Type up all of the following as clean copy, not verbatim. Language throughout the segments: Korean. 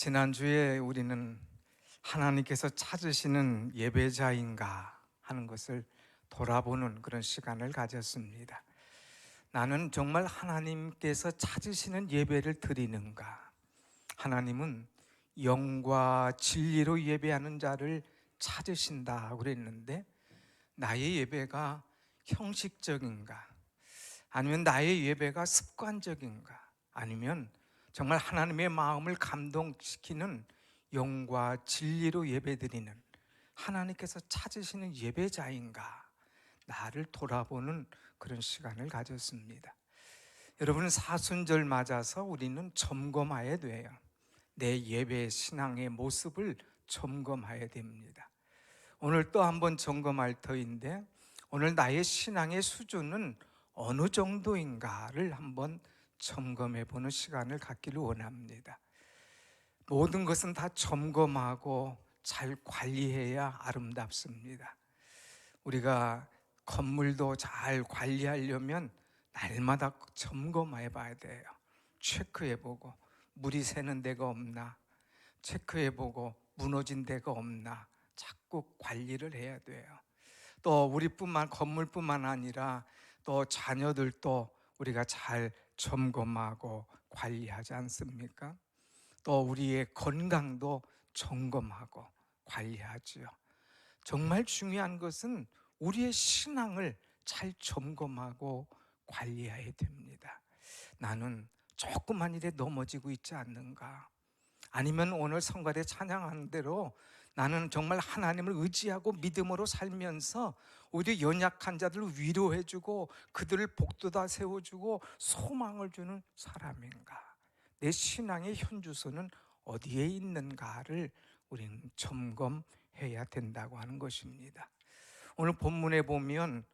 지난주에 우리는 하나님께서 찾으시는 예배자인가 하는 것을 돌아보는 그런 시간을 가졌습니다. 나는 정말 하나님께서 찾으시는 예배를 드리는가? 하나님은 영과 진리로 예배하는 자를 찾으신다고 그랬는데, 나의 예배가 형식적인가? 아니면 나의 예배가 습관적인가? 아니면 정말 하나님의 마음을 감동시키는 영과 진리로 예배드리는 하나님께서 찾으시는 예배자인가? 나를 돌아보는 그런 시간을 가졌습니다. 여러분, 사순절 맞아서 우리는 점검해야 돼요. 내 예배 신앙의 모습을 점검해야 됩니다. 오늘 또 한번 점검할 터인데, 오늘 나의 신앙의 수준은 어느 정도인가를 한번 점검해 보는 시간을 갖기를 원합니다. 모든 것은 다 점검하고 잘 관리해야 아름답습니다. 우리가 건물도 잘 관리하려면 날마다 점검해 봐야 돼요. 체크해 보고 물이 새는 데가 없나, 체크해 보고 무너진 데가 없나, 자꾸 관리를 해야 돼요. 또 건물뿐만 아니라 또 자녀들도 우리가 잘 점검하고 관리하지 않습니까? 또 우리의 건강도 점검하고 관리하지요. 정말 중요한 것은 우리의 신앙을 잘 점검하고 관리해야 됩니다. 나는 조그만 일에 넘어지고 있지 않는가? 아니면 오늘 성가대 찬양한 대로 나는 정말 하나님을 의지하고 믿음으로 살면서 오히려 연약한 자들을 위로해주고 그들을 복돋아 세워주고 소망을 주는 사람인가? 내 신앙의 현주소는 어디에 있는가를 우리는 점검해야 된다고 하는 것입니다. 오늘 본문에 보면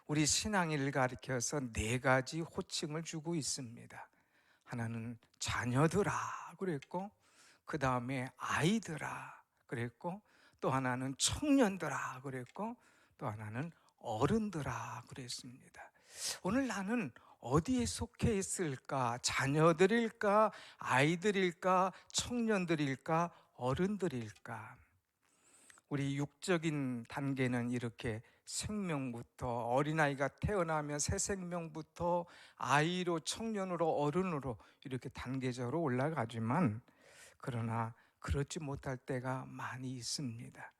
우리 신앙인을 가리켜서 4가지 호칭을 주고 있습니다. 하나는 자녀들아 그랬고, 그 다음에 아이들아 그랬고, 또 하나는 청년들아 그랬고, 또 하나는 어른들아 그랬습니다. 오늘 나는 어디에 속해 있을까? 자녀들일까? 아이들일까? 청년들일까? 어른들일까? 우리 육적인 단계는 이렇게 생명부터, 어린아이가 태어나면 새 생명부터 아이로, 청년으로, 어른으로 이렇게 단계적으로 올라가지만, 그러나 그렇지 못할 때가 많이 있습니다.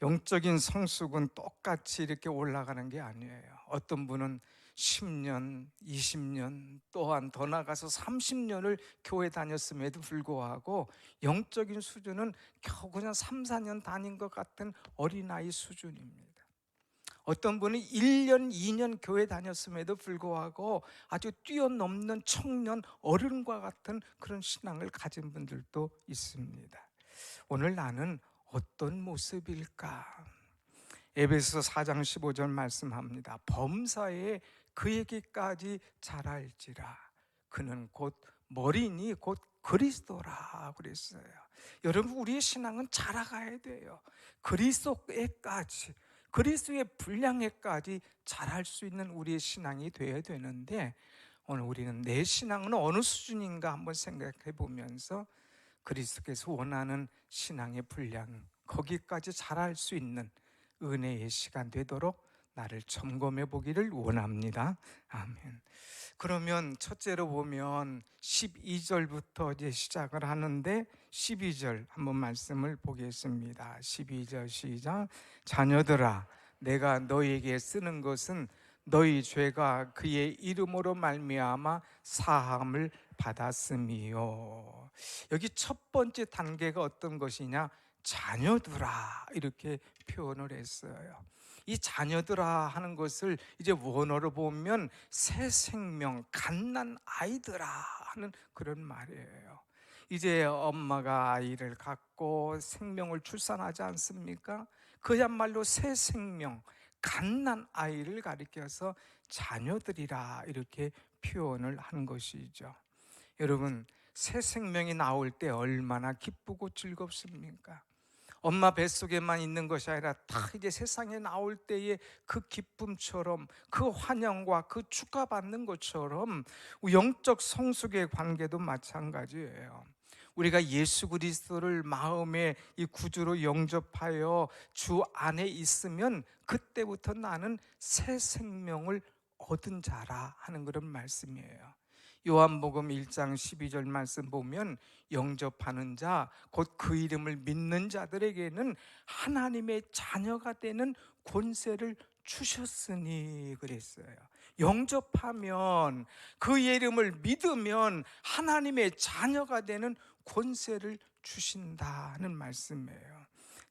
영적인 성숙은 똑같이 이렇게 올라가는 게 아니에요. 어떤 분은 10년, 20년, 또한 더 나아가서 30년을 교회 다녔음에도 불구하고 영적인 수준은 겨우 그냥 3, 4년 다닌 것 같은 어린아이 수준입니다. 어떤 분은 1년, 2년 교회 다녔음에도 불구하고 아주 뛰어넘는 청년, 어른과 같은 그런 신앙을 가진 분들도 있습니다. 오늘 나는 어떤 모습일까? 에베소 4장 15절 말씀합니다. 범사에 그에게까지 자랄지라. 그는 곧 머리니 곧 그리스도라 그랬어요. 여러분, 우리의 신앙은 자라가야 돼요. 그리스도에까지, 그리스도의 분량에까지 자랄 수 있는 우리의 신앙이 되어야 되는데, 오늘 우리는 내 신앙은 어느 수준인가 한번 생각해 보면서 그리스도께서 원하는 신앙의 분량, 거기까지 자랄 수 있는 은혜의 시간 되도록 나를 점검해 보기를 원합니다. 아멘. 그러면 첫째로 보면 12절부터 이제 시작을 하는데, 12절 한번 말씀을 보겠습니다. 12절 시작. 자녀들아, 내가 너희에게 쓰는 것은 너희 죄가 그의 이름으로 말미암아 사함을 받았음이요. 여기 첫 번째 단계가 어떤 것이냐? 자녀들아 이렇게 표현을 했어요. 이 자녀들아 하는 것을 이제 원어로 보면 새 생명, 갓난 아이들아 하는 그런 말이에요. 이제 엄마가 아이를 갖고 생명을 출산하지 않습니까? 그야말로 새 생명, 갓난 아이를 가리켜서 자녀들이라 이렇게 표현을 한 것이죠. 여러분, 새 생명이 나올 때 얼마나 기쁘고 즐겁습니까? 엄마 뱃속에만 있는 것이 아니라 다 이제 세상에 나올 때의 그 기쁨처럼, 그 환영과 그 축하받는 것처럼 영적 성숙의 관계도 마찬가지예요. 우리가 예수 그리스도를 마음의 이 구주로 영접하여 주 안에 있으면 그때부터 나는 새 생명을 얻은 자라 하는 그런 말씀이에요. 요한복음 1장 12절 말씀 보면 영접하는 자, 곧 그 이름을 믿는 자들에게는 하나님의 자녀가 되는 권세를 주셨으니 그랬어요. 영접하면, 그 이름을 믿으면 하나님의 자녀가 되는 권세를 주신다는 말씀이에요.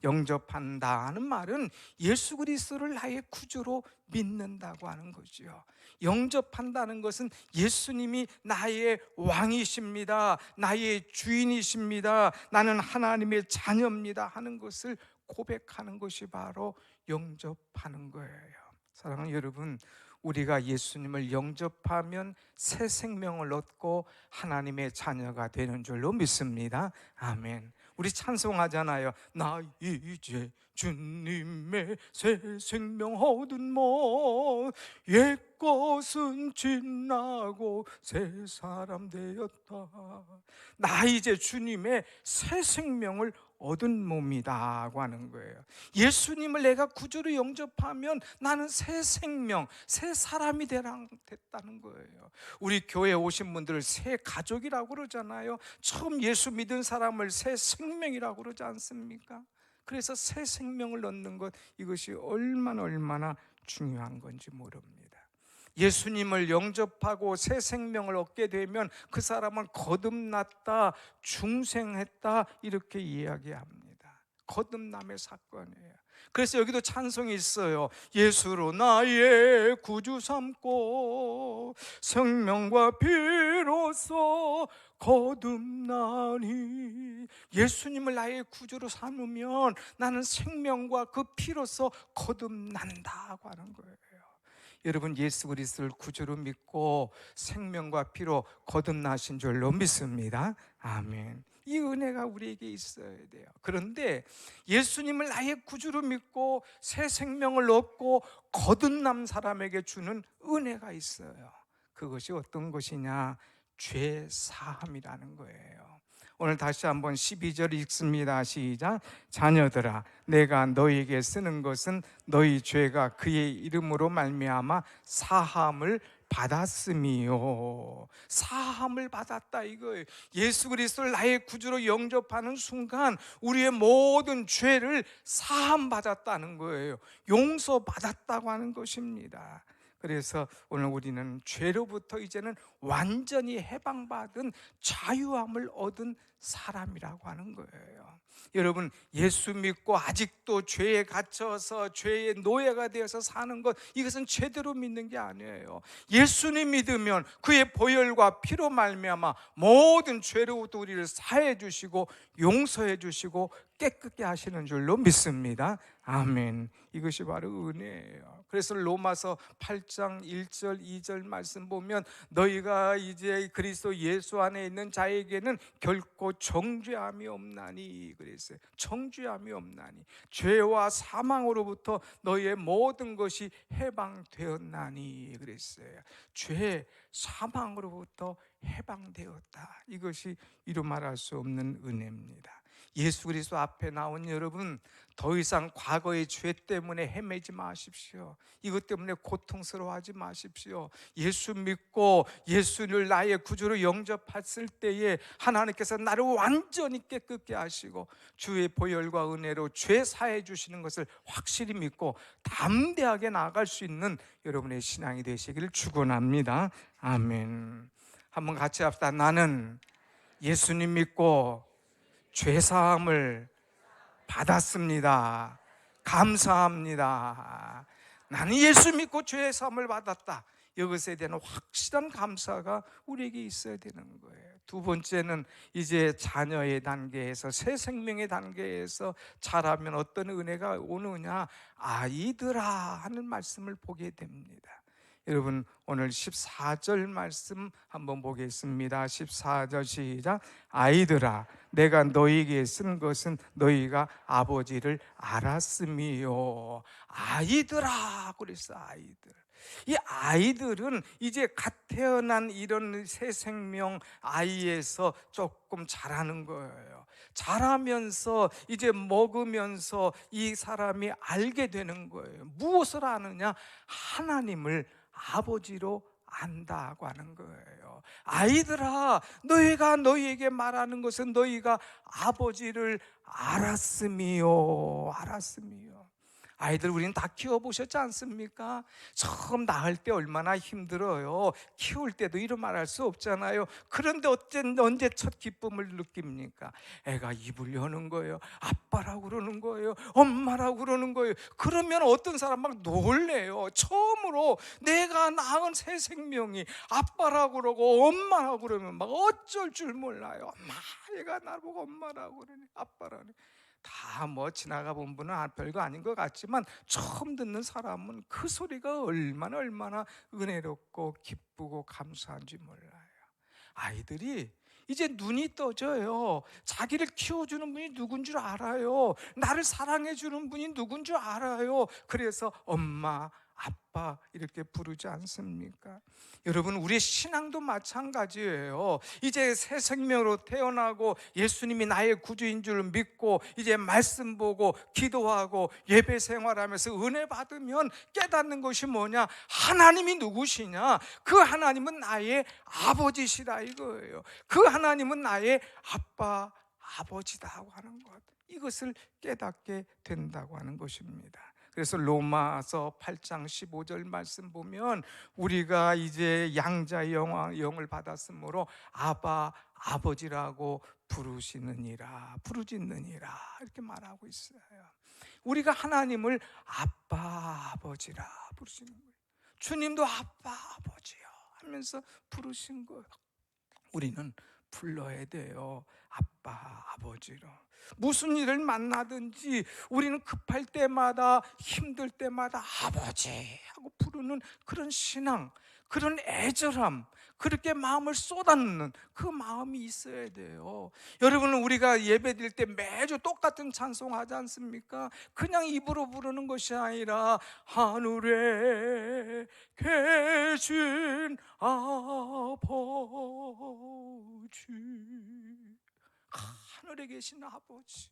영접한다는 말은 예수 그리스도를 나의 구주로 믿는다고 하는 거죠. 영접한다는 것은 예수님이 나의 왕이십니다, 나의 주인이십니다, 나는 하나님의 자녀입니다 하는 것을 고백하는 것이 바로 영접하는 거예요. 사랑하는 여러분, 우리가 예수님을 영접하면 새 생명을 얻고 하나님의 자녀가 되는 줄로 믿습니다. 아멘. 우리 찬송하잖아요. 나 이제 주님의 새 생명 얻은 뭐 옛것은 지나고 새 사람 되었다. 나 이제 주님의 새 생명을 얻은 몸이다고 하는 거예요. 예수님을 내가 구주로 영접하면 나는 새 생명, 새 사람이 됐다는 거예요. 우리 교회에 오신 분들을 새 가족이라고 그러잖아요. 처음 예수 믿은 사람을 새 생명이라고 그러지 않습니까? 그래서 새 생명을 얻는 것, 이것이 얼마나 중요한 건지 모릅니다. 예수님을 영접하고 새 생명을 얻게 되면 그 사람은 거듭났다, 중생했다 이렇게 이야기합니다. 거듭남의 사건이에요. 그래서 여기도 찬송이 있어요. 예수로 나의 구주 삼고 생명과 피로써 거듭나니. 예수님을 나의 구주로 삼으면 나는 생명과 그 피로써 거듭난다고 하는 거예요. 여러분, 예수 그리스도를 구주로 믿고 생명과 피로 거듭나신 줄로 믿습니다. 아멘. 이 은혜가 우리에게 있어야 돼요. 그런데 예수님을 나의 구주로 믿고 새 생명을 얻고 거듭난 사람에게 주는 은혜가 있어요. 그것이 어떤 것이냐? 죄 사함이라는 거예요. 오늘 다시 한번 12절 읽습니다. 시작. 자녀들아, 내가 너희에게 쓰는 것은 너희 죄가 그의 이름으로 말미암아 사함을 받았음이요. 사함을 받았다 이거예요. 예수 그리스도를 나의 구주로 영접하는 순간 우리의 모든 죄를 사함 받았다는 거예요. 용서받았다고 하는 것입니다. 그래서 오늘 우리는 죄로부터 이제는 완전히 해방받은 자유함을 얻은 사람이라고 하는 거예요. 여러분, 예수 믿고 아직도 죄에 갇혀서 죄의 노예가 되어서 사는 것, 이것은 제대로 믿는 게 아니에요. 예수님 믿으면 그의 보혈과 피로 말미암아 모든 죄로부터 우리를 사해 주시고 용서해 주시고 깨끗게 하시는 줄로 믿습니다. 아멘. 이것이 바로 은혜예요. 그래서 로마서 8장 1절 2절 말씀 보면 너희가 이제 그리스도 예수 안에 있는 자에게는 결코 정죄함이 없나니 그랬어요. 정죄함이 없나니, 죄와 사망으로부터 너희의 모든 것이 해방되었나니 그랬어요. 죄, 사망으로부터 해방되었다. 이것이 이루 말할 수 없는 은혜입니다. 예수 그리스도 앞에 나온 여러분, 더 이상 과거의 죄 때문에 헤매지 마십시오. 이것 때문에 고통스러워하지 마십시오. 예수 믿고 예수를 나의 구주로 영접했을 때에 하나님께서 나를 완전히 깨끗게 하시고 주의 보혈과 은혜로 죄 사해 주시는 것을 확실히 믿고 담대하게 나아갈 수 있는 여러분의 신앙이 되시기를 축원합니다. 아멘. 한번 같이 합시다. 나는 예수님 믿고 죄사함을 받았습니다. 감사합니다. 나는 예수 믿고 죄사함을 받았다. 이것에 대한 확실한 감사가 우리에게 있어야 되는 거예요. 두 번째는 이제 자녀의 단계에서, 새 생명의 단계에서 자라면 어떤 은혜가 오느냐? 아이들아 하는 말씀을 보게 됩니다. 여러분 오늘 14절 말씀 한번 보겠습니다. 14절 시작. 아이들아 내가 너희에게 쓴 것은 너희가 아버지를 알았음이요. 아이들아 그랬어. 아이들. 이 아이들은 이제 갓 태어난 이런 새 생명 아이에서 조금 자라는 거예요. 자라면서 이제 먹으면서 이 사람이 알게 되는 거예요. 무엇을 아느냐? 하나님을 아버지로 안다고 하는 거예요. 아이들아 너희가 너희에게 말하는 것은 너희가 아버지를 알았음이요. 알았음이요. 아이들 우리는 다 키워보셨지 않습니까? 처음 낳을 때 얼마나 힘들어요. 키울 때도 이런 말 할 수 없잖아요. 그런데 언제 첫 기쁨을 느낍니까? 애가 입을 여는 거예요. 아빠라고 그러는 거예요. 엄마라고 그러는 거예요. 그러면 어떤 사람 막 놀래요. 처음으로 내가 낳은 새 생명이 아빠라고 그러고 엄마라고 그러면 막 어쩔 줄 몰라요. 엄마, 얘가 나보고 엄마라고 그러니 아빠라니. 다 뭐 지나가 본 분은 별거 아닌 것 같지만 처음 듣는 사람은 그 소리가 얼마나 은혜롭고 기쁘고 감사한지 몰라요. 아이들이 이제 눈이 떠져요. 자기를 키워주는 분이 누군 줄 알아요. 나를 사랑해주는 분이 누군 줄 알아요. 그래서 엄마, 아빠 이렇게 부르지 않습니까? 여러분 우리의 신앙도 마찬가지예요. 이제 새 생명으로 태어나고 예수님이 나의 구주인 줄 믿고 이제 말씀 보고 기도하고 예배 생활하면서 은혜 받으면 깨닫는 것이 뭐냐? 하나님이 누구시냐? 그 하나님은 나의 아버지시다 이거예요. 그 하나님은 나의 아빠, 아버지다고 하는 것. 이것을 깨닫게 된다고 하는 것입니다. 그래서 로마서 8장 15절 말씀 보면 우리가 이제 양자의 영을 받았으므로 아바 아버지라고 부르짖느니라 이렇게 말하고 있어요. 우리가 하나님을 아빠 아버지라 부르시는 거예요. 주님도 아빠 아버지요 하면서 부르신 거예요. 우리는 불러야 돼요. 아빠 아버지로. 무슨 일을 만나든지 우리는 급할 때마다 힘들 때마다 아버지 하고 부르는 그런 신앙, 그런 애절함, 그렇게 마음을 쏟아놓는 그 마음이 있어야 돼요. 여러분은 우리가 예배드릴 때 매주 똑같은 찬송하지 않습니까? 그냥 입으로 부르는 것이 아니라 하늘에 계신 아버지, 하늘에 계신 아버지,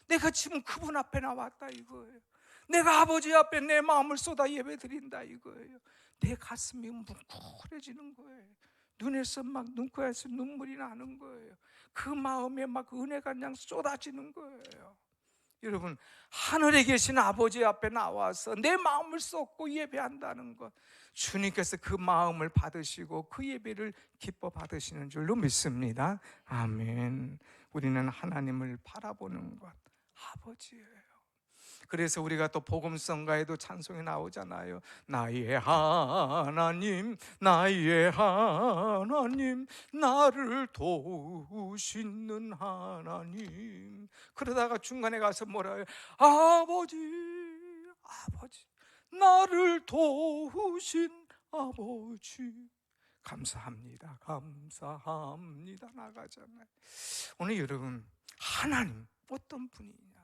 내가 지금 그분 앞에 나왔다 이거예요. 내가 아버지 앞에 내 마음을 쏟아 예배드린다 이거예요. 내 가슴이 뭉클해지는 거예요. 눈에서 막 눈코에서 눈물이 나는 거예요. 그 마음에 막 은혜가 그냥 쏟아지는 거예요. 여러분 하늘에 계신 아버지 앞에 나와서 내 마음을 쏟고 예배한다는 것, 주님께서 그 마음을 받으시고 그 예배를 기뻐 받으시는 줄로 믿습니다. 아멘. 우리는 하나님을 바라보는 것, 아버지예요. 그래서 우리가 또 복음성가에도 찬송이 나오잖아요. 나의 하나님, 나의 하나님, 나를 도우시는 하나님. 그러다가 중간에 가서 뭐라 해요? 아버지, 아버지, 나를 도우신 아버지, 감사합니다, 감사합니다 나가잖아요. 오늘 여러분 하나님 어떤 분이냐?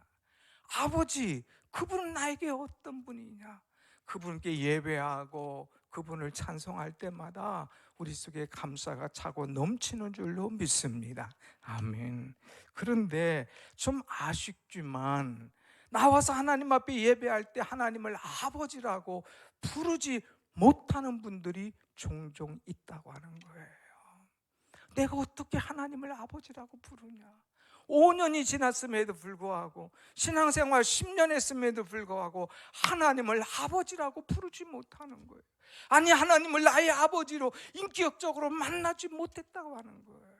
아버지, 그분은 나에게 어떤 분이냐? 그분께 예배하고 그분을 찬송할 때마다 우리 속에 감사가 차고 넘치는 줄로 믿습니다. 아멘. 그런데 좀 아쉽지만 나와서 하나님 앞에 예배할 때 하나님을 아버지라고 부르지 못하는 분들이 종종 있다고 하는 거예요. 내가 어떻게 하나님을 아버지라고 부르냐? 5년이 지났음에도 불구하고 신앙생활 10년 했음에도 불구하고 하나님을 아버지라고 부르지 못하는 거예요. 아니 하나님을 나의 아버지로 인격적으로 만나지 못했다고 하는 거예요.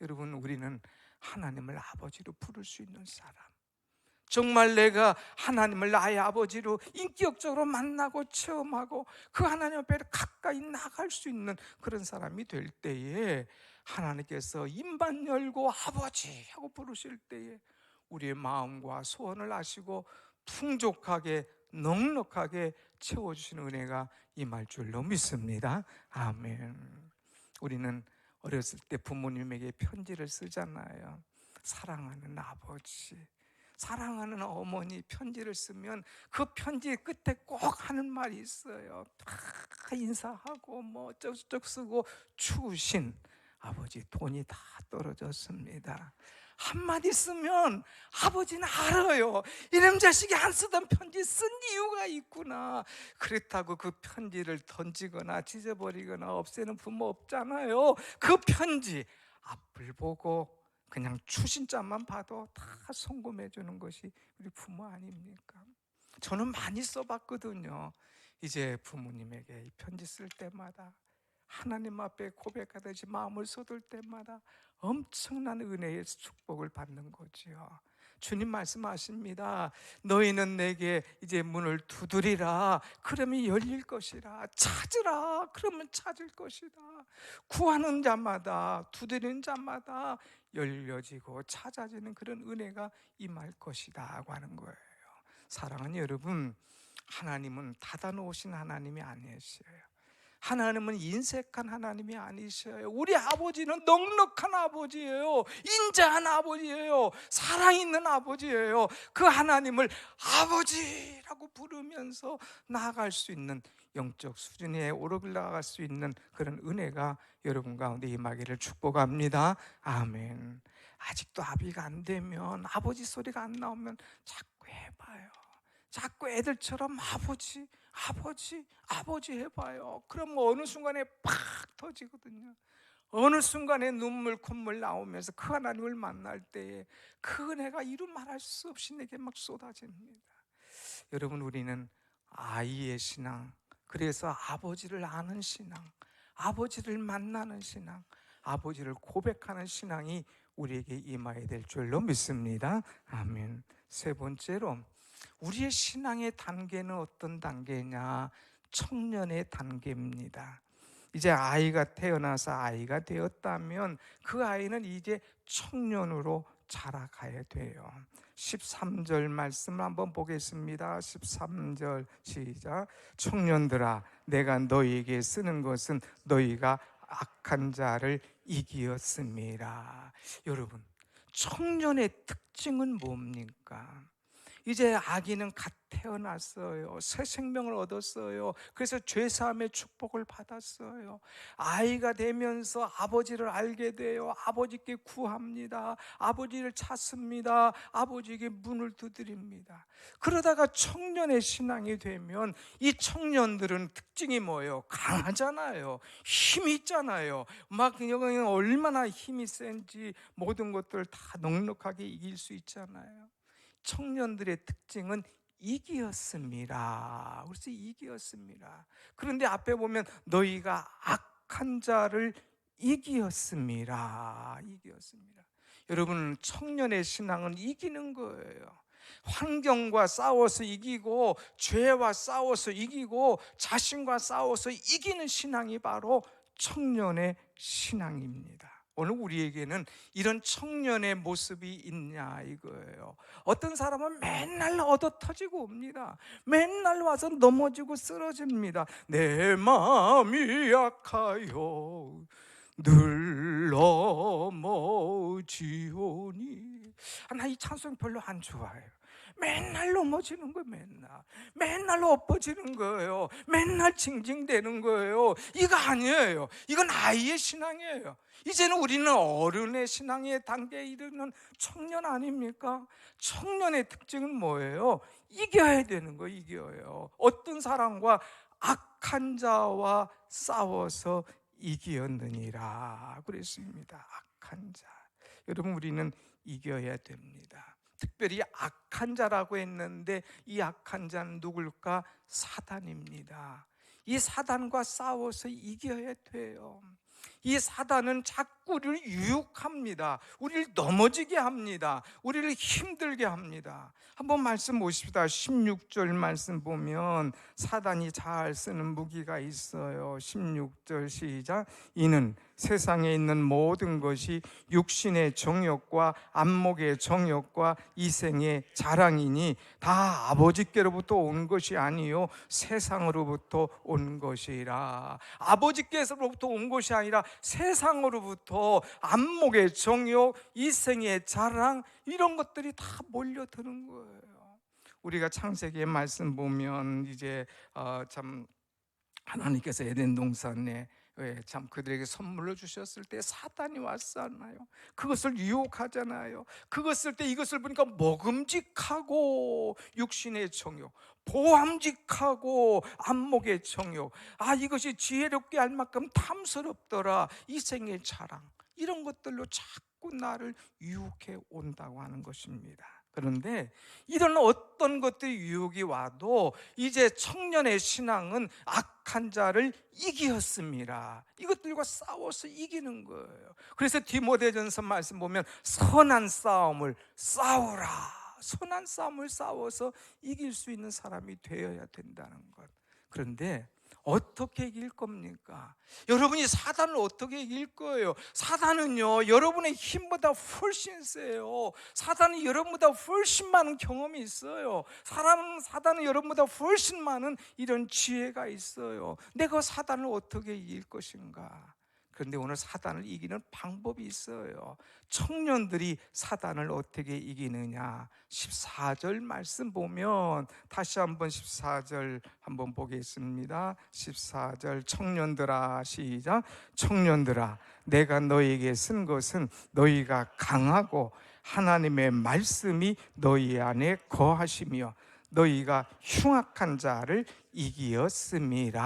여러분 우리는 하나님을 아버지로 부를 수 있는 사람, 정말 내가 하나님을 나의 아버지로 인격적으로 만나고 체험하고 그 하나님 앞에 가까이 나갈 수 있는 그런 사람이 될 때에 하나님께서 입만 열고 아버지 하고 부르실 때에 우리의 마음과 소원을 아시고 풍족하게 넉넉하게 채워주시는 은혜가 임할 줄로 믿습니다. 아멘. 우리는 어렸을 때 부모님에게 편지를 쓰잖아요. 사랑하는 아버지, 사랑하는 어머니, 편지를 쓰면 그 편지 끝에 꼭 하는 말이 있어요. 다 인사하고 뭐 어쩌고저쩌고 쓰고, 추우신 아버지, 돈이 다 떨어졌습니다. 한마디 쓰면 아버지는 알아요. 이놈 자식이 안 쓰던 편지 쓴 이유가 있구나. 그렇다고 그 편지를 던지거나 찢어버리거나 없애는 부모 없잖아요. 그 편지 앞을 보고 그냥 추신자만 봐도 다 송금해 주는 것이 우리 부모 아닙니까? 저는 많이 써봤거든요. 이제 부모님에게 이 편지 쓸 때마다, 하나님 앞에 고백하듯이 마음을 쏟을 때마다 엄청난 은혜의 축복을 받는 거지요. 주님 말씀하십니다. 너희는 내게 이제 문을 두드리라, 그러면 열릴 것이라. 찾으라, 그러면 찾을 것이다. 구하는 자마다, 두드리는 자마다 열려지고 찾아지는 그런 은혜가 임할 것이다 고 하는 거예요. 사랑하는 여러분, 하나님은 닫아놓으신 하나님이 아니시에요. 하나님은 인색한 하나님이 아니셔요. 우리 아버지는 넉넉한 아버지예요. 인자한 아버지예요. 사랑있는 아버지예요. 그 하나님을 아버지라고 부르면서 나아갈 수 있는, 영적 수준에 오르나갈 수 있는 그런 은혜가 여러분 가운데 임하기를 축복합니다. 아멘. 아직도 아비가 안 되면, 아버지 소리가 안 나오면 자꾸 해봐요. 자꾸 애들처럼 아버지, 아버지, 아버지 해봐요. 그럼 어느 순간에 팍 터지거든요. 어느 순간에 눈물 콧물 나오면서 그 하나님을 만날 때에 그 은혜가 이루 말할 수 없이 내게 막 쏟아집니다. 여러분, 우리는 아이의 신앙, 그래서 아버지를 아는 신앙, 아버지를 만나는 신앙, 아버지를 고백하는 신앙이 우리에게 임해야 될 줄로 믿습니다. 아멘. 세 번째로, 우리의 신앙의 단계는 어떤 단계냐? 청년의 단계입니다. 이제 아이가 태어나서 아이가 되었다면 그 아이는 이제 청년으로 자라가야 돼요. 13절 말씀을 한번 보겠습니다. 13절 시작. 청년들아, 내가 너희에게 쓰는 것은 너희가 악한 자를 이기었음이라. 여러분, 청년의 특징은 뭡니까? 이제 아기는 갓 태어났어요. 새 생명을 얻었어요. 그래서 죄사함의 축복을 받았어요. 아이가 되면서 아버지를 알게 돼요. 아버지께 구합니다. 아버지를 찾습니다. 아버지에게 문을 두드립니다. 그러다가 청년의 신앙이 되면 이 청년들은 특징이 뭐예요? 강하잖아요. 힘이 있잖아요. 막 그냥 얼마나 힘이 센지 모든 것들을 다 넉넉하게 이길 수 있잖아요. 청년들의 특징은 이기였습니다. 그래서 이기였습니다. 그런데 앞에 보면 너희가 악한 자를 이기었습니다. 이기었습니다. 여러분, 청년의 신앙은 이기는 거예요. 환경과 싸워서 이기고, 죄와 싸워서 이기고, 자신과 싸워서 이기는 신앙이 바로 청년의 신앙입니다. 오늘 우리에게는 이런 청년의 모습이 있냐 이거예요. 어떤 사람은 맨날 얻어터지고 옵니다. 맨날 와서 넘어지고 쓰러집니다. 내 마음이 약하여 늘 넘어지오니. 나 이 찬송 별로 안 좋아해요. 맨날 넘어지는 거예요. 맨날 엎어지는 거예요. 맨날 징징대는 거예요. 이거 아니에요. 이건 아이의 신앙이에요. 이제는 우리는 어른의 신앙의 단계에 이르는 청년 아닙니까? 청년의 특징은 뭐예요? 이겨야 되는 거예요. 이겨요. 어떤 사람과 악한 자와 싸워서 이기었느니라 그랬습니다. 악한 자. 여러분, 우리는 이겨야 됩니다. 특별히 악한 자라고 했는데 이 악한 자는 누굴까? 사단입니다. 이 사단과 싸워서 이겨야 돼요. 이 사단은 자꾸 우리를 유혹합니다. 우리를 넘어지게 합니다. 우리를 힘들게 합니다. 한번 말씀 보십시다. 16절 말씀 보면 사단이 잘 쓰는 무기가 있어요. 16절 시작. 이는 세상에 있는 모든 것이 육신의 정욕과 안목의 정욕과 이생의 자랑이니 다 아버지께로부터 온 것이 아니요 세상으로부터 온 것이라. 아버지께로부터 온 것이 아니라 세상으로부터 안목의 정욕, 이생의 자랑, 이런 것들이 다 몰려드는 거예요. 우리가 창세기의 말씀 보면 이제 참 하나님께서 에덴 동산에 참 그들에게 선물로 주셨을 때 사단이 왔잖아요. 그것을 유혹하잖아요. 그것을 때 이것을 보니까 먹음직하고 육신의 정욕, 보암직하고 안목의 정욕, 이것이 지혜롭게 할 만큼 탐스럽더라. 이생의 자랑, 이런 것들로 자꾸 나를 유혹해 온다고 하는 것입니다. 그런데 이런 어떤 것들이 유혹이 와도 이제 청년의 신앙은 악한 자를 이기었습니다. 이것들과 싸워서 이기는 거예요. 그래서 디모데전서 말씀 보면 선한 싸움을 싸우라. 선한 싸움을 싸워서 이길 수 있는 사람이 되어야 된다는 것. 그런데 어떻게 이길 겁니까? 여러분이 사단을 어떻게 이길 거예요? 사단은요, 여러분의 힘보다 훨씬 세요. 사단은 여러분보다 훨씬 많은 경험이 있어요. 사단은 여러분보다 훨씬 많은 이런 지혜가 있어요. 내가 사단을 어떻게 이길 것인가? 그런데 오늘 사단을 이기는 방법이 있어요. 청년들이 사단을 어떻게 이기느냐? 14절 말씀 보면 다시 한번 14절 한번 보겠습니다. 14절 청년들아 시작. 청년들아 내가 너희에게 쓴 것은 너희가 강하고 하나님의 말씀이 너희 안에 거하시며 너희가 흉악한 자를 이기었음이라.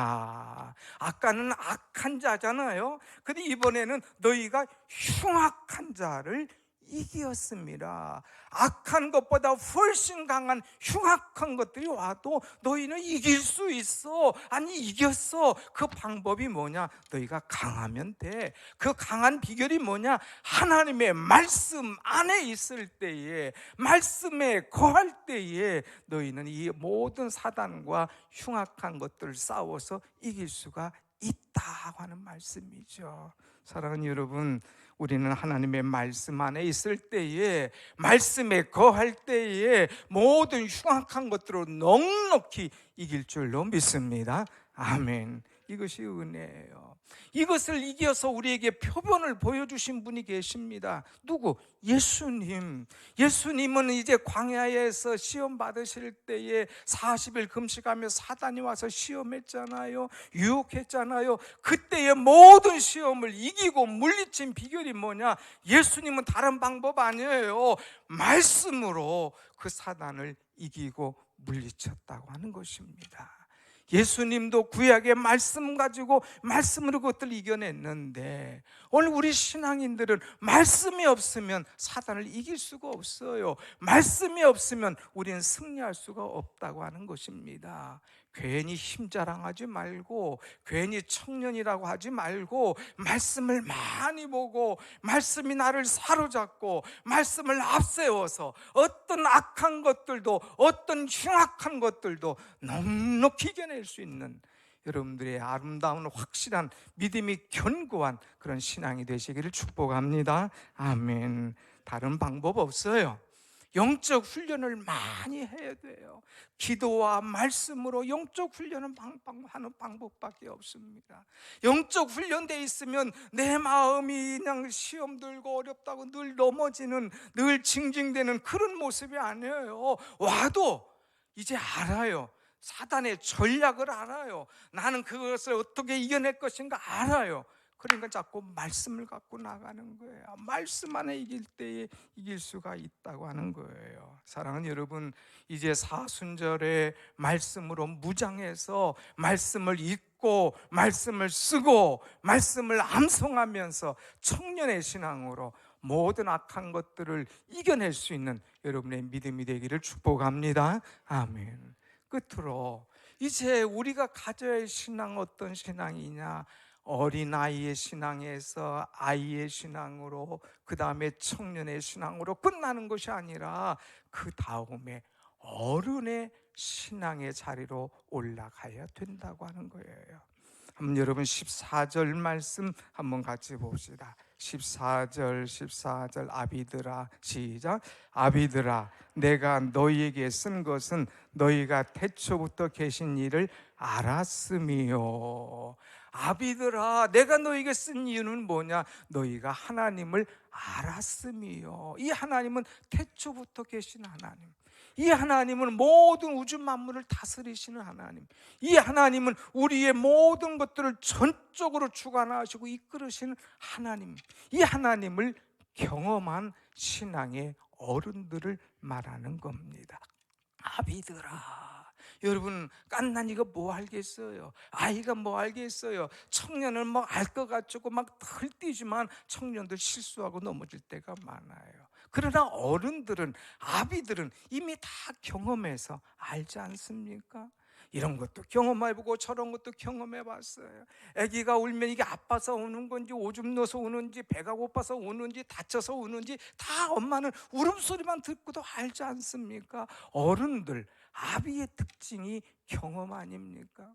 아까는 악한 자잖아요. 근데 이번에는 너희가 흉악한 자를 이기었습니다. 악한 것보다 훨씬 강한 흉악한 것들이 와도 너희는 이길 수 있어. 아니 이겼어. 그 방법이 뭐냐? 너희가 강하면 돼. 그 강한 비결이 뭐냐? 하나님의 말씀 안에 있을 때에, 말씀에 거할 때에 너희는 이 모든 사단과 흉악한 것들을 싸워서 이길 수가 있다고 하는 말씀이죠. 사랑하는 여러분, 우리는 하나님의 말씀 안에 있을 때에, 말씀에 거할 때에 모든 흉악한 것들로 넉넉히 이길 줄로 믿습니다. 아멘. 이것이 은혜예요. 이것을 이겨서 우리에게 표본을 보여주신 분이 계십니다. 누구? 예수님. 예수님은 이제 광야에서 시험 받으실 때에 40일 금식하며 사단이 와서 시험했잖아요. 유혹했잖아요. 그때의 모든 시험을 이기고 물리친 비결이 뭐냐? 예수님은 다른 방법 아니에요. 말씀으로 그 사단을 이기고 물리쳤다고 하는 것입니다. 예수님도 구약의 말씀 가지고 말씀으로 그것들을 이겨냈는데, 오늘 우리 신앙인들은 말씀이 없으면 사단을 이길 수가 없어요. 말씀이 없으면 우리는 승리할 수가 없다고 하는 것입니다. 괜히 힘자랑하지 말고, 괜히 청년이라고 하지 말고, 말씀을 많이 보고, 말씀이 나를 사로잡고, 말씀을 앞세워서 어떤 악한 것들도, 어떤 흉악한 것들도 넉넉히 이겨낼 수 있는 여러분들의 아름다운 확실한 믿음이 견고한 그런 신앙이 되시기를 축복합니다. 아멘. 다른 방법 없어요. 영적 훈련을 많이 해야 돼요. 기도와 말씀으로 영적 훈련을 하는 방법밖에 없습니다. 영적 훈련되어 있으면 내 마음이 그냥 시험 들고 어렵다고 늘 넘어지는, 늘 징징대는 그런 모습이 아니에요. 와도 이제 알아요. 사단의 전략을 알아요. 나는 그것을 어떻게 이겨낼 것인가 알아요. 그러니까 자꾸 말씀을 갖고 나가는 거예요. 말씀 안에 이길 때에 이길 수가 있다고 하는 거예요. 사랑하는 여러분, 이제 사순절에 말씀으로 무장해서 말씀을 읽고 말씀을 쓰고 말씀을 암송하면서 청년의 신앙으로 모든 악한 것들을 이겨낼 수 있는 여러분의 믿음이 되기를 축복합니다. 아멘. 끝으로 이제 우리가 가져야 할 신앙 어떤 신앙이냐? 어린아이의 신앙에서 아이의 신앙으로, 그 다음에 청년의 신앙으로 끝나는 것이 아니라 그 다음에 어른의 신앙의 자리로 올라가야 된다고 하는 거예요. 한번 여러분 14절 말씀 한번 같이 봅시다. 14절 아비들아, 시작. 아비들아, 내가 너희에게 쓴 것은 너희가 태초부터 계신 이를 알았음이요. 아비들아, 내가 너희에게 쓴 이유는 뭐냐? 너희가 하나님을 알았음이요. 이 하나님은 태초부터 계신 하나님, 이 하나님은 모든 우주 만물을 다스리시는 하나님, 이 하나님은 우리의 모든 것들을 전적으로 주관하시고 이끌으시는 하나님, 이 하나님을 경험한 신앙의 어른들을 말하는 겁니다. 아비들아, 여러분, 갓난이가 뭐 알겠어요? 아이가 뭐 알겠어요? 청년은 뭐 알 것 같고 막 들뛰지만 청년들 실수하고 넘어질 때가 많아요. 그러나 어른들은, 아비들은 이미 다 경험해서 알지 않습니까? 이런 것도 경험해보고 저런 것도 경험해봤어요. 아기가 울면 이게 아파서 우는 건지, 오줌 넣어서 우는지, 배가 고파서 우는지, 다쳐서 우는지 다 엄마는 울음소리만 듣고도 알지 않습니까? 어른들, 아비의 특징이 경험 아닙니까?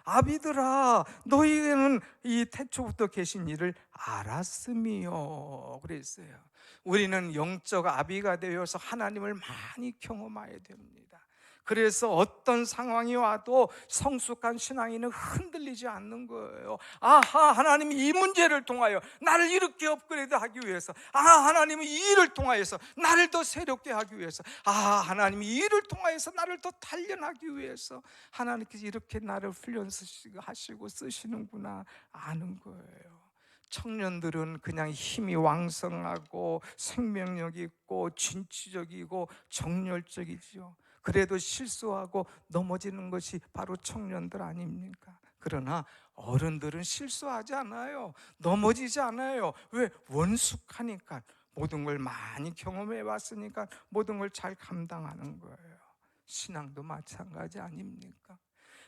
아비들아, 너희는 이 태초부터 계신 이를 알았음이요 그랬어요. 우리는 영적 아비가 되어서 하나님을 많이 경험해야 됩니다. 그래서 어떤 상황이 와도 성숙한 신앙인은 흔들리지 않는 거예요. 아하, 하나님이 이 문제를 통하여 나를 이렇게 업그레이드하기 위해서, 하나님이 이 일을 통하여서 나를 더 새롭게 하기 위해서, 하나님이 이 일을 통하여서 나를 더 단련하기 위해서 하나님께서 이렇게 나를 훈련하시고 쓰시는구나 아는 거예요. 청년들은 그냥 힘이 왕성하고 생명력 있고 진취적이고 정열적이죠. 그래도 실수하고 넘어지는 것이 바로 청년들 아닙니까? 그러나 어른들은 실수하지 않아요. 넘어지지 않아요. 왜? 원숙하니까, 모든 걸 많이 경험해 왔으니까 모든 걸 잘 감당하는 거예요. 신앙도 마찬가지 아닙니까?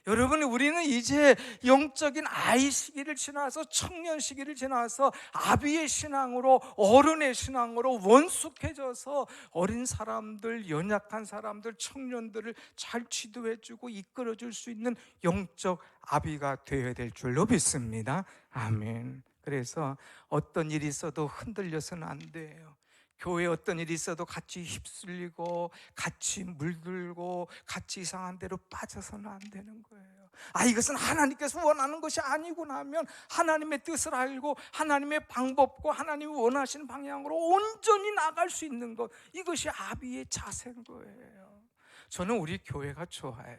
여러분, 우리는 이제 영적인 아이 시기를 지나서 청년 시기를 지나서 아비의 신앙으로, 어른의 신앙으로 원숙해져서 어린 사람들, 연약한 사람들, 청년들을 잘 지도해주고 이끌어줄 수 있는 영적 아비가 되어야 될 줄로 믿습니다. 아멘. 그래서 어떤 일이 있어도 흔들려서는 안 돼요. 교회에 어떤 일이 있어도 같이 휩쓸리고 같이 물들고 같이 이상한 데로 빠져서는 안 되는 거예요. 이것은 하나님께서 원하는 것이 아니구나 하면 하나님의 뜻을 알고 하나님의 방법과 하나님이 원하시는 방향으로 온전히 나갈 수 있는 것, 이것이 아비의 자세인 거예요. 저는 우리 교회가 좋아요.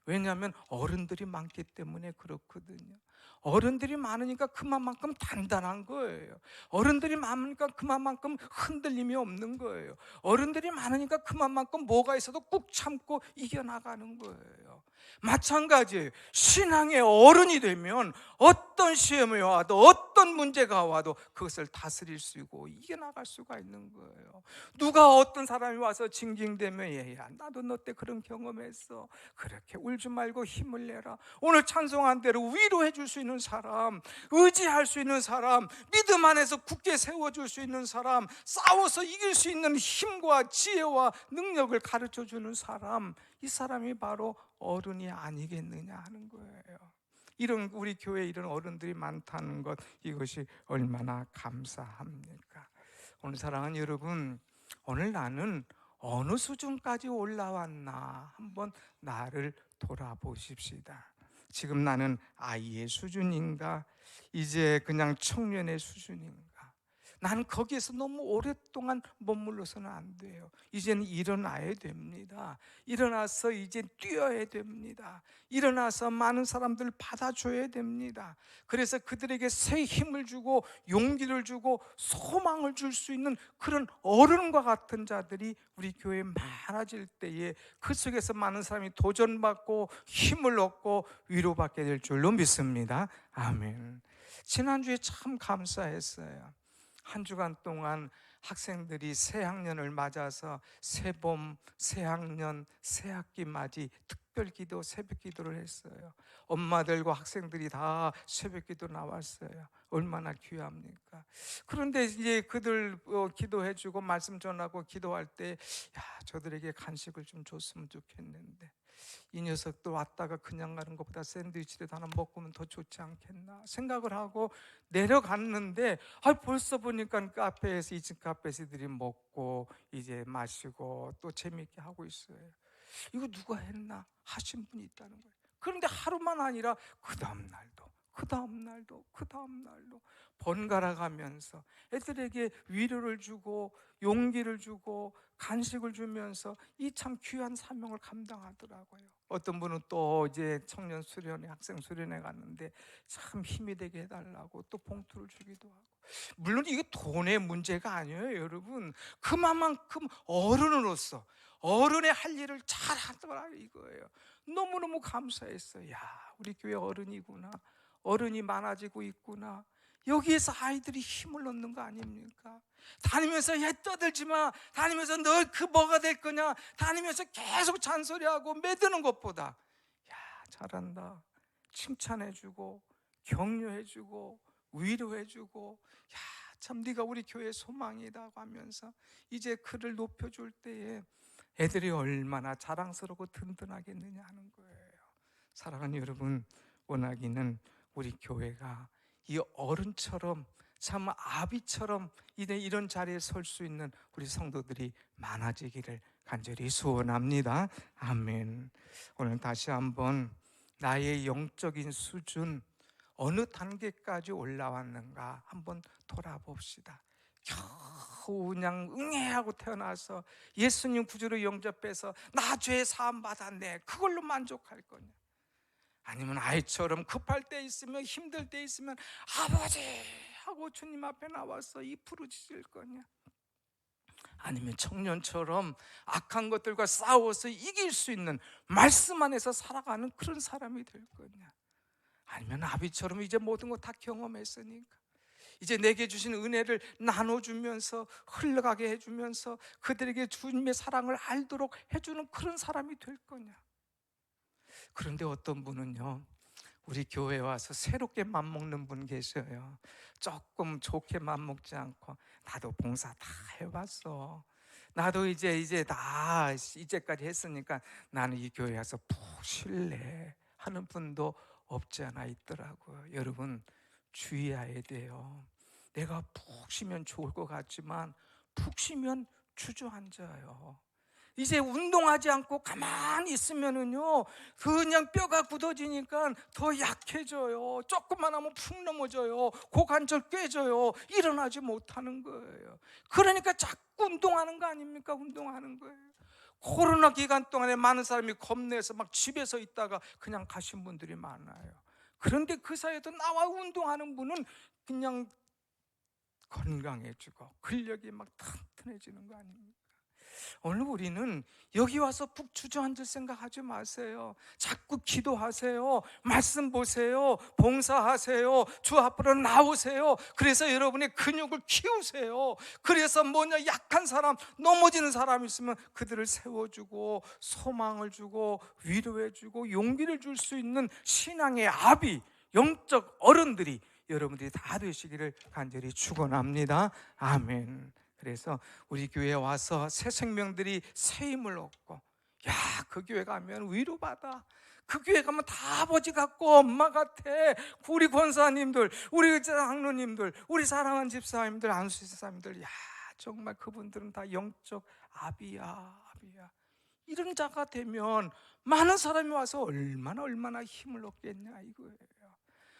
왜냐하면 어른들이 많기 때문에 그렇거든요. 어른들이 많으니까 그만큼 단단한 거예요. 어른들이 많으니까 그만큼 흔들림이 없는 거예요. 어른들이 많으니까 그만큼 뭐가 있어도 꾹 참고 이겨나가는 거예요. 마찬가지예요. 신앙의 어른이 되면 어떤 시험이 와도 어떤 문제가 와도 그것을 다스릴 수 있고 이겨나갈 수가 있는 거예요. 누가 어떤 사람이 와서 징징대면, 얘야 나도 너 때 그런 경험했어, 그렇게 울지 말고 힘을 내라, 오늘 찬송한 대로 위로해 줄 수 있는 사람, 의지할 수 있는 사람, 믿음 안에서 굳게 세워줄 수 있는 사람, 싸워서 이길 수 있는 힘과 지혜와 능력을 가르쳐 주는 사람, 이 사람이 바로 어른이 아니겠느냐 하는 거예요. 이런 우리 교회에 이런 어른들이 많다는 것, 이것이 얼마나 감사합니까? 오늘 사랑하는 여러분, 오늘 나는 어느 수준까지 올라왔나 한번 나를 돌아보십시다. 지금 나는 아이의 수준인가? 이제 그냥 청년의 수준인가? 나는 거기에서 너무 오랫동안 머물러서는 안 돼요. 이제는 일어나야 됩니다. 일어나서 이제 뛰어야 됩니다. 일어나서 많은 사람들 받아줘야 됩니다. 그래서 그들에게 새 힘을 주고 용기를 주고 소망을 줄 수 있는 그런 어른과 같은 자들이 우리 교회에 많아질 때에 그 속에서 많은 사람이 도전받고 힘을 얻고 위로받게 될 줄로 믿습니다. 아멘. 지난주에 참 감사했어요. 한 주간 동안 학생들이 새 학년을 맞아서 새봄, 새학년, 새학기 맞이 특별 기도, 새벽 기도를 했어요. 엄마들과 학생들이 다 새벽 기도 나왔어요. 얼마나 귀합니까? 그런데 이제 그들 기도해주고 말씀 전하고 기도할 때, 야, 저들에게 간식을 좀 줬으면 좋겠는데, 이 녀석도 왔다가 그냥 가는 것보다 샌드위치라도 하나 먹으면 더 좋지 않겠나 생각을 하고 내려갔는데, 벌써 보니까 카페에서 2층 카페에서들이 먹고 이제 마시고 또 재미있게 하고 있어요. 이거 누가 했나 하신 분이 있다는 거예요. 그런데 하루만 아니라 그 다음 날도 번갈아 가면서 애들에게 위로를 주고 용기를 주고 간식을 주면서 이 참 귀한 사명을 감당하더라고요. 어떤 분은 또 이제 청년 수련회, 학생 수련회 갔는데 참 힘이 되게 해달라고 또 봉투를 주기도 하고. 물론 이게 돈의 문제가 아니에요, 여러분. 그만큼 어른으로서 어른의 할 일을 잘 하더라 이거예요. 너무너무 감사했어요. 야, 우리 교회 어른이구나, 어른이 많아지고 있구나. 여기에서 아이들이 힘을 얻는 거 아닙니까? 다니면서 떠들지 마, 다니면서 너 그 뭐가 될 거냐, 다니면서 계속 잔소리하고 매드는 것보다, 야, 잘한다, 칭찬해주고 격려해주고 위로해주고, 야, 참 네가 우리 교회의 소망이다 하면서 이제 그를 높여줄 때에 애들이 얼마나 자랑스럽고 든든하겠느냐 하는 거예요. 사랑하는 여러분, 원하기는 우리 교회가 이 어른처럼, 참 아비처럼 이런 자리에 설 수 있는 우리 성도들이 많아지기를 간절히 소원합니다. 아멘. 오늘 다시 한번 나의 영적인 수준 어느 단계까지 올라왔는가 한번 돌아봅시다. 겨우 그냥 응애하고 태어나서 예수님 구주로 영접해서 나 죄 사함 받았네, 그걸로 만족할 거냐? 아니면 아이처럼 급할 때 있으면, 힘들 때 있으면 아버지 하고 주님 앞에 나와서 이 부르짖을 거냐? 아니면 청년처럼 악한 것들과 싸워서 이길 수 있는 말씀 안에서 살아가는 그런 사람이 될 거냐? 아니면 아비처럼 이제 모든 거 다 경험했으니까 이제 내게 주신 은혜를 나눠주면서 흘러가게 해주면서 그들에게 주님의 사랑을 알도록 해주는 그런 사람이 될 거냐? 그런데 어떤 분은요, 우리 교회에 와서 새롭게 맘먹는 분 계셔요. 조금 좋게 맘먹지 않고, 나도 봉사 다 해봤어, 나도 이제 다 이제까지 했으니까 나는 이 교회에 와서 푹 쉴래 하는 분도 없지 않아 있더라고요. 여러분, 주의해야 돼요. 내가 푹 쉬면 좋을 것 같지만 푹 쉬면 주저앉아요. 이제 운동하지 않고 가만히 있으면은요, 그냥 뼈가 굳어지니까 더 약해져요. 조금만 하면 푹 넘어져요. 고관절 깨져요. 일어나지 못하는 거예요. 그러니까 자꾸 운동하는 거 아닙니까? 운동하는 거예요. 코로나 기간 동안에 많은 사람이 겁내서 막 집에서 있다가 그냥 가신 분들이 많아요. 그런데 그 사이에도 나와 운동하는 분은 그냥 건강해지고 근력이 막 튼튼해지는 거 아닙니까? 오늘 우리는 여기 와서 푹 주저앉을 생각하지 마세요. 자꾸 기도하세요. 말씀 보세요. 봉사하세요. 주 앞으로 나오세요. 그래서 여러분의 근육을 키우세요. 그래서 약한 사람, 넘어지는 사람 있으면 그들을 세워주고 소망을 주고 위로해주고 용기를 줄 수 있는 신앙의 아비, 영적 어른들이 여러분들이 다 되시기를 간절히 축원합니다. 아멘. 그래서 우리 교회에 와서 새 생명들이 새 힘을 얻고, 야, 그 교회 가면 위로받아, 그 교회 가면 다 아버지 같고 엄마 같아, 우리 권사님들, 우리 장로님들, 우리 사랑하는 집사님들, 안수 집사님들, 야, 정말 그분들은 다 영적 아비야. 이런 자가 되면 많은 사람이 와서 얼마나 힘을 얻겠냐 이거예요.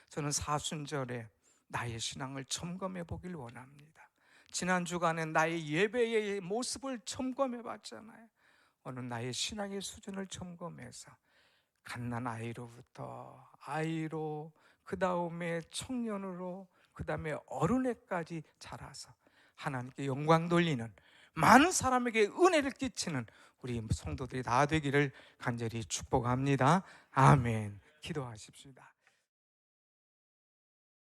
저는 사순절에 나의 신앙을 점검해 보길 원합니다. 지난 주간에 나의 예배의 모습을 점검해 봤잖아요. 오늘 나의 신앙의 수준을 점검해서 갓난 아이로부터 아이로, 그 다음에 청년으로, 그 다음에 어른에까지 자라서 하나님께 영광 돌리는, 많은 사람에게 은혜를 끼치는 우리 성도들이 다 되기를 간절히 축복합니다. 아멘. 기도하십시다.